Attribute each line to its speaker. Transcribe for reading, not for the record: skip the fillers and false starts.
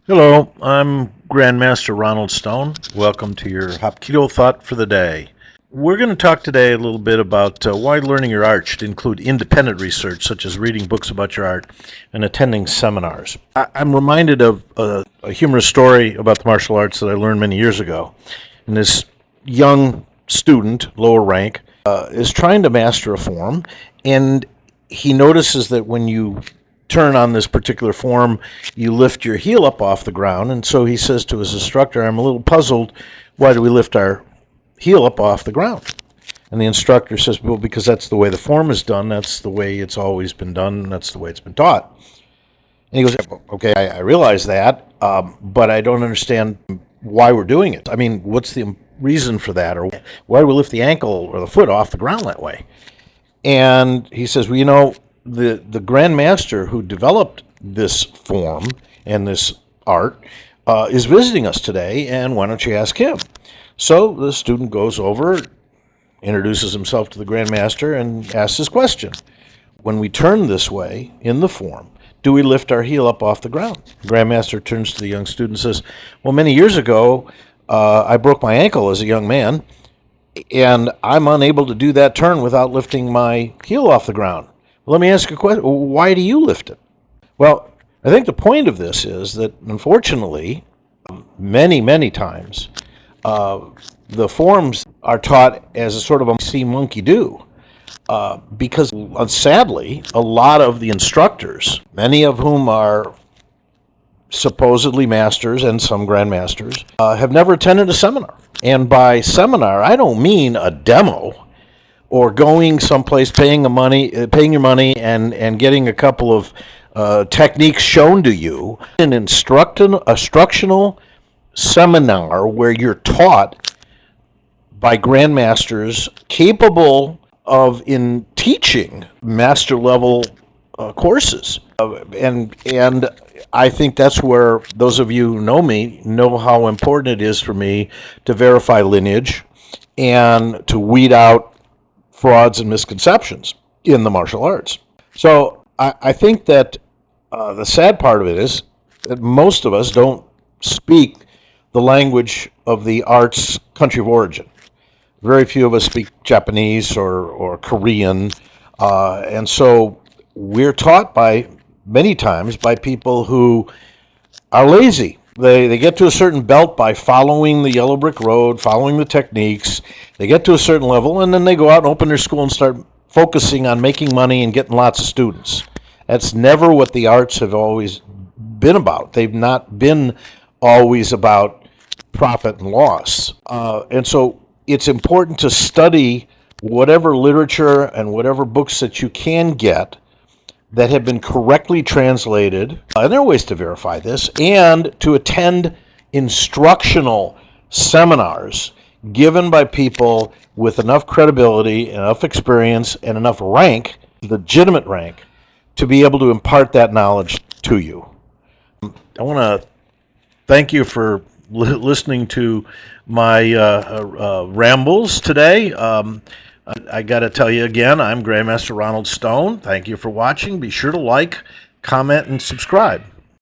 Speaker 1: Hello, I'm Grandmaster Ronald Stone. Welcome to your Hapkido thought for the day. We're going to talk today a little bit about why learning your art should include independent research, such as reading books about your art and attending seminars. I'm reminded of a humorous story about the martial arts that I learned many years ago. And this young student, lower rank, is trying to master a form, and he notices that when you turn on this particular form, you lift your heel up off the ground. And so he says to his instructor, I'm a little puzzled, why do we lift our heel up off the ground? And the instructor says, well, because that's the way the form is done, that's the way it's always been done, that's the way it's been taught. And he goes, okay, I realize that, but I don't understand why we're doing it. I mean, what's the reason for that? Or why do we lift the ankle or the foot off the ground that way? And he says, well, the grandmaster who developed this form and this art is visiting us today, and why don't you ask him? So the student goes over, introduces himself to the grandmaster, and asks his question. When we turn this way in the form, do we lift our heel up off the ground? The grandmaster turns to the young student and says, well, many years ago, I broke my ankle as a young man, and I'm unable to do that turn without lifting my heel off the ground. Let me ask you a question. Why do you lift it? Well, I think the point of this is that, unfortunately, many times, the forms are taught as a sort of a see monkey do. Because, sadly, a lot of the instructors, many of whom are supposedly masters and some grandmasters, have never attended a seminar. And by seminar, I don't mean a demo or going someplace, paying your money, and getting a couple of techniques shown to you. An instructional seminar where you're taught by grandmasters capable of in teaching master level courses, and I think that's where those of you who know me know how important it is for me to verify lineage and to weed out frauds and misconceptions in the martial arts. So I think that the sad part of it is that most of us don't speak the language of the art's country of origin. Very few of us speak Japanese or Korean, and so we're taught many times by people who are lazy. They get to a certain belt by following the yellow brick road, following the techniques. They get to a certain level, and then they go out and open their school and start focusing on making money and getting lots of students. That's never what the arts have always been about. They've not been always about profit and loss. And so it's important to study whatever literature and whatever books that you can get that have been correctly translated, and there are ways to verify this, and to attend instructional seminars given by people with enough credibility, enough experience, and enough rank, legitimate rank, to be able to impart that knowledge to you. I want to thank you for listening to my rambles today. I got to tell you again, I'm Grandmaster Ronald Stone. Thank you for watching. Be sure to like, comment, and subscribe.